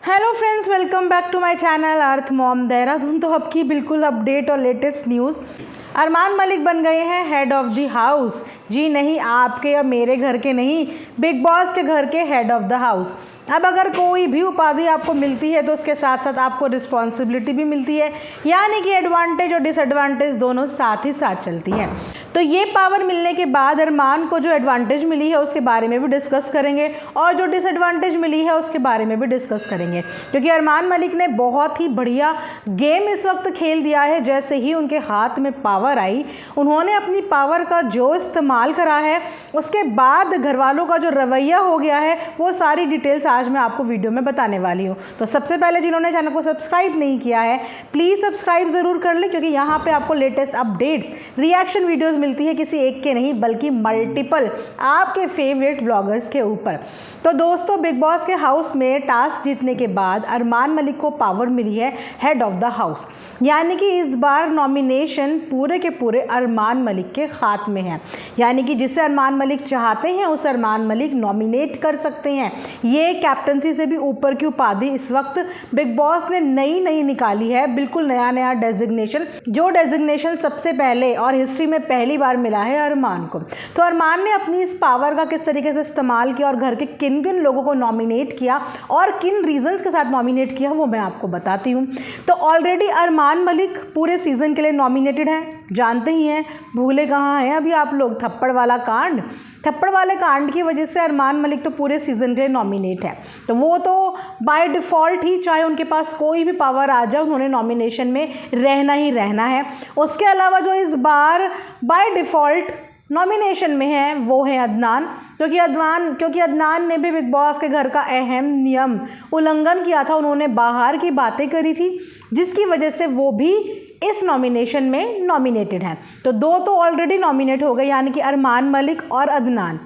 Hello friends, welcome back to my channel earth mom Dehradun. तो अब की बिल्कुल अपडेट और लेटेस्ट न्यूज़, अरमान मलिक बन गए हैं हेड ऑफ़ द हाउस। जी नहीं, आपके और मेरे घर के नहीं, बिग बॉस के घर के हेड ऑफ़ द हाउस। अब अगर कोई भी उपाधि आपको मिलती है तो उसके साथ साथ आपको रिस्पॉन्सिबिलिटी भी मिलती है, यानी कि एडवांटेज और डिसएडवांटेज दोनों साथ ही साथ चलती हैं। तो ये पावर मिलने के बाद अरमान को जो एडवांटेज मिली है उसके बारे में भी डिस्कस करेंगे और जो डिसएडवांटेज मिली है उसके बारे में भी डिस्कस करेंगे, क्योंकि अरमान मलिक ने बहुत ही बढ़िया गेम इस वक्त खेल दिया है। जैसे ही उनके हाथ में पावर आई, उन्होंने अपनी पावर का जो इस्तेमाल करा है, उसके बाद घर वालों का जो रवैया हो गया है, वो सारी डिटेल्स आज मैं आपको वीडियो में बताने वाली हूँ। तो सबसे पहले जिन्होंने चैनल को सब्सक्राइब नहीं किया है, प्लीज़ सब्सक्राइब ज़रूर कर लें, क्योंकि यहाँ पे आपको लेटेस्ट अपडेट्स, रिएक्शन वीडियोस मिलती है, किसी एक के नहीं बल्कि मल्टीपल आपके फेवरेट व्लॉगर्स के ऊपर। तो दोस्तों, बिग बॉस के हाउस में टास्क जीतने के बाद अरमान मलिक को पावर मिली है हेड ऑफ़ द हाउस, यानी कि इस बार नॉमिनेशन पूरे के पूरे अरमान मलिक के हाथ में है। यानी कि जिसे अरमान मलिक चाहते हैं उस अरमान मलिक नॉमिनेट कर सकते हैं। ये कैप्टनसी से भी ऊपर की उपाधि इस वक्त बिग बॉस ने नई निकाली है, बिल्कुल नया डेजिग्नेशन, जो डेजिग्नेशन सबसे पहले और हिस्ट्री में पहली बार मिला है अरमान को। तो अरमान ने अपनी इस पावर का किस तरीके से इस्तेमाल किया और घर के किन किन लोगों को नॉमिनेट किया और किन रीजंस के साथ नॉमिनेट किया, वो मैं आपको बताती हूँ। तो ऑलरेडी अरमान मलिक पूरे सीजन के लिए नॉमिनेटेड हैं, जानते ही हैं, भूले कहाँ हैं अभी आप लोग। थप्पड़ वाले कांड की वजह से अरमान मलिक तो पूरे सीज़न के लिए नॉमिनेट है। तो वो तो बाय डिफ़ॉल्ट ही, चाहे उनके पास कोई भी पावर आ जाए, उन्होंने नॉमिनेशन में रहना ही रहना है। उसके अलावा जो इस बार बाय डिफ़ॉल्ट नॉमिनेशन में है वो है अदनान, क्योंकि अदनान ने भी बिग बॉस के घर का अहम नियम उल्लंघन किया था। उन्होंने बाहर की बातें करी थी, जिसकी वजह से वो भी इस नॉमिनेशन में नॉमिनेटेड हैं। तो दो तो ऑलरेडी नॉमिनेट हो गए, यानी कि अरमान मलिक और अदनान।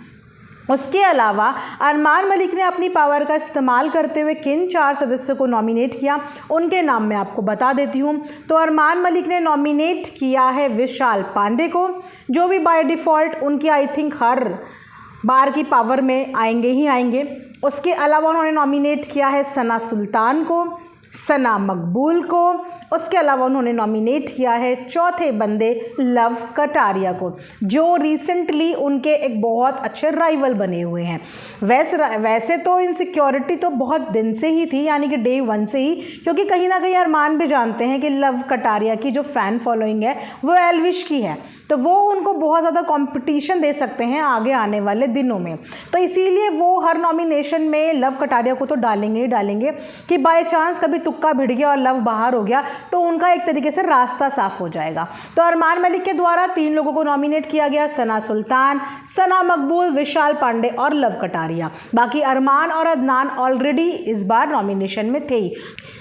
उसके अलावा अरमान मलिक ने अपनी पावर का इस्तेमाल करते हुए किन 4 सदस्यों को नॉमिनेट किया, उनके नाम मैं आपको बता देती हूँ। तो अरमान मलिक ने नॉमिनेट किया है विशाल पांडे को, जो भी बाय डिफ़ॉल्ट उनकी आई थिंक हर बार की पावर में आएंगे ही आएंगे। उसके अलावा उन्होंने नॉमिनेट किया है सना सुल्तान को, सना मकबूल को। उसके अलावा उन्होंने नॉमिनेट किया है चौथे बंदे लव कटारिया को, जो रिसेंटली उनके एक बहुत अच्छे राइवल बने हुए हैं। वैसे तो इनसिक्योरिटी तो बहुत दिन से ही थी, यानी कि डे 1 से ही, क्योंकि कहीं ना कहीं अरमान भी जानते हैं कि लव कटारिया की जो फ़ैन फॉलोइंग है वो एल्विश की है, तो वो उनको बहुत ज़्यादा कंपटीशन दे सकते हैं आगे आने वाले दिनों में। तो इसीलिए वो हर नॉमिनेशन में लव कटारिया को तो डालेंगे ही डालेंगे, कि बाय चांस कभी तुक्का भिड़ गया और लव बाहर हो गया तो उनका एक तरीके से रास्ता साफ हो जाएगा। तो अरमान मलिक के द्वारा 3 लोगों को नॉमिनेट किया गया, सना सुल्तान, सना मकबूल, विशाल पांडे और लव कटारिया। बाकी अरमान और अदनान ऑलरेडी इस बार नॉमिनेशन में थे ही।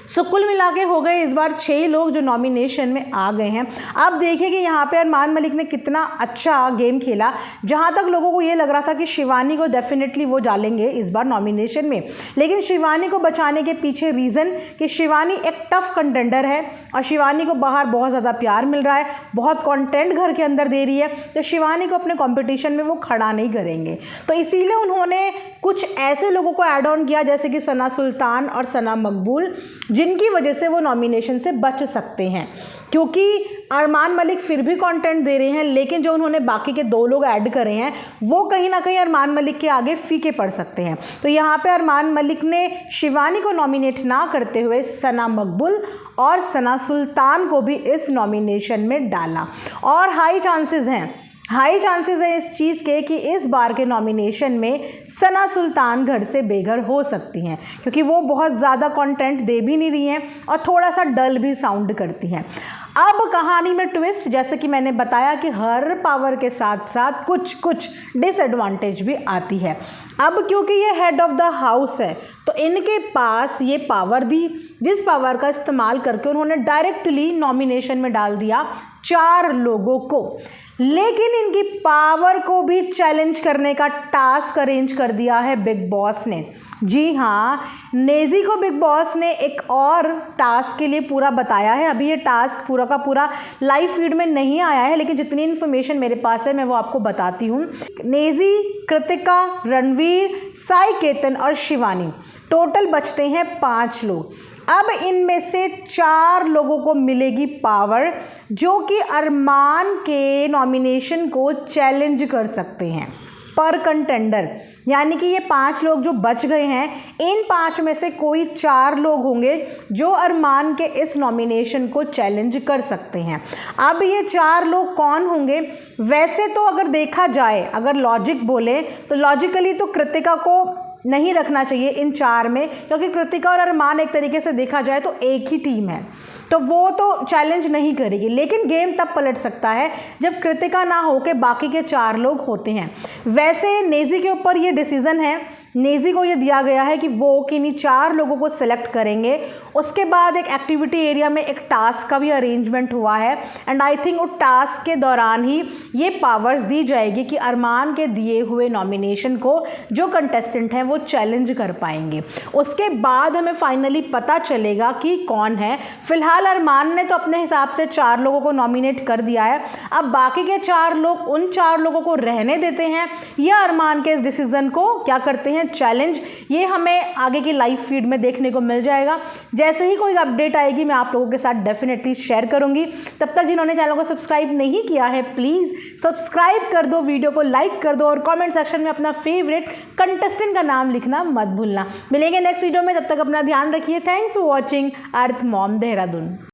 सो कुल मिला के हो गए इस बार 6 लोग जो नॉमिनेशन में आ गए हैं। अब देखिए कि यहाँ पे अरमान मलिक ने कितना अच्छा गेम खेला। जहाँ तक लोगों को ये लग रहा था कि शिवानी को डेफिनेटली वो डालेंगे इस बार नॉमिनेशन में, लेकिन शिवानी को बचाने के पीछे रीज़न कि शिवानी एक टफ कंटेंडर है और शिवानी को बाहर बहुत ज़्यादा प्यार मिल रहा है, बहुत कंटेंट घर के अंदर दे रही है, तो शिवानी को अपने कंपटीशन में वो खड़ा नहीं करेंगे। तो इसीलिए उन्होंने कुछ ऐसे लोगों को ऐड ऑन किया, जैसे कि सना सुल्तान और सना मकबूल, जिनकी वजह से वो नॉमिनेशन से बच सकते हैं, क्योंकि अरमान मलिक फिर भी कंटेंट दे रहे हैं, लेकिन जो उन्होंने बाकी के 2 लोग ऐड करे हैं वो कहीं ना कहीं अरमान मलिक के आगे फीके पड़ सकते हैं। तो यहाँ पे अरमान मलिक ने शिवानी को नॉमिनेट ना करते हुए सना मकबूल और सना सुल्तान को भी इस नॉमिनेशन में डाला, और हाई चांसेस हैं इस चीज़ के कि इस बार के नॉमिनेशन में सना सुल्तान घर से बेघर हो सकती हैं, क्योंकि वो बहुत ज़्यादा कंटेंट दे भी नहीं रही हैं और थोड़ा सा डल भी साउंड करती हैं। अब कहानी में ट्विस्ट, जैसे कि मैंने बताया कि हर पावर के साथ साथ कुछ डिसएडवांटेज भी आती है। अब क्योंकि ये हेड ऑफ़ द हाउस है, तो इनके पास ये पावर दी, जिस पावर का इस्तेमाल करके उन्होंने डायरेक्टली नॉमिनेशन में डाल दिया 4 लोगों को, लेकिन इनकी पावर को भी चैलेंज करने का टास्क अरेंज कर दिया है बिग बॉस ने। जी हाँ, नेजी को बिग बॉस ने एक और टास्क के लिए पूरा बताया है। अभी ये टास्क पूरा का पूरा लाइव फीड में नहीं आया है, लेकिन जितनी इन्फॉर्मेशन मेरे पास है मैं वो आपको बताती हूँ। नेजी, कृतिका, रणवीर, साई केतन और शिवानी टोटल बचते हैं 5 लोग। अब इनमें से 4 लोगों को मिलेगी पावर जो कि अरमान के नॉमिनेशन को चैलेंज कर सकते हैं पर कंटेंडर। यानी कि ये 5 लोग जो बच गए हैं, इन 5 में से कोई 4 लोग होंगे जो अरमान के इस नॉमिनेशन को चैलेंज कर सकते हैं। अब ये 4 लोग कौन होंगे? वैसे तो अगर देखा जाए, अगर लॉजिक बोले तो लॉजिकली तो कृतिका को नहीं रखना चाहिए इन 4 में, क्योंकि कृतिका और अरमान एक तरीके से देखा जाए तो एक ही टीम है, तो वो तो चैलेंज नहीं करेगी। लेकिन गेम तब पलट सकता है जब कृतिका ना हो के बाकी के 4 लोग होते हैं। वैसे नेजी के ऊपर ये डिसीज़न है, नेजी को ये दिया गया है कि वो किन्हीं 4 लोगों को सिलेक्ट करेंगे। उसके बाद एक एक्टिविटी एरिया में एक टास्क का भी अरेंजमेंट हुआ है एंड आई थिंक उस टास्क के दौरान ही ये पावर्स दी जाएगी कि अरमान के दिए हुए नॉमिनेशन को जो कंटेस्टेंट हैं वो चैलेंज कर पाएंगे। उसके बाद हमें फाइनली पता चलेगा कि कौन है। फिलहाल अरमान ने तो अपने हिसाब से 4 लोगों को नॉमिनेट कर दिया है। अब बाकी के 4 लोग उन 4 लोगों को रहने देते हैं या अरमान के इस डिसीज़न को क्या करते हैं, चैलेंज। ये हमें आगे की लाइव फीड में देखने को मिल जाएगा। जैसे ही कोई अपडेट आएगी मैं आप लोगों के साथ डेफिनेटली शेयर करूंगी। तब तक जिन्होंने चैनल को सब्सक्राइब नहीं किया है प्लीज़ सब्सक्राइब कर दो, वीडियो को लाइक कर दो और कमेंट सेक्शन में अपना फेवरेट कंटेस्टेंट का नाम लिखना मत भूलना। मिलेंगे नेक्स्ट वीडियो में, तब तक अपना ध्यान रखिए। Thanks for watching earth mom Dehradun.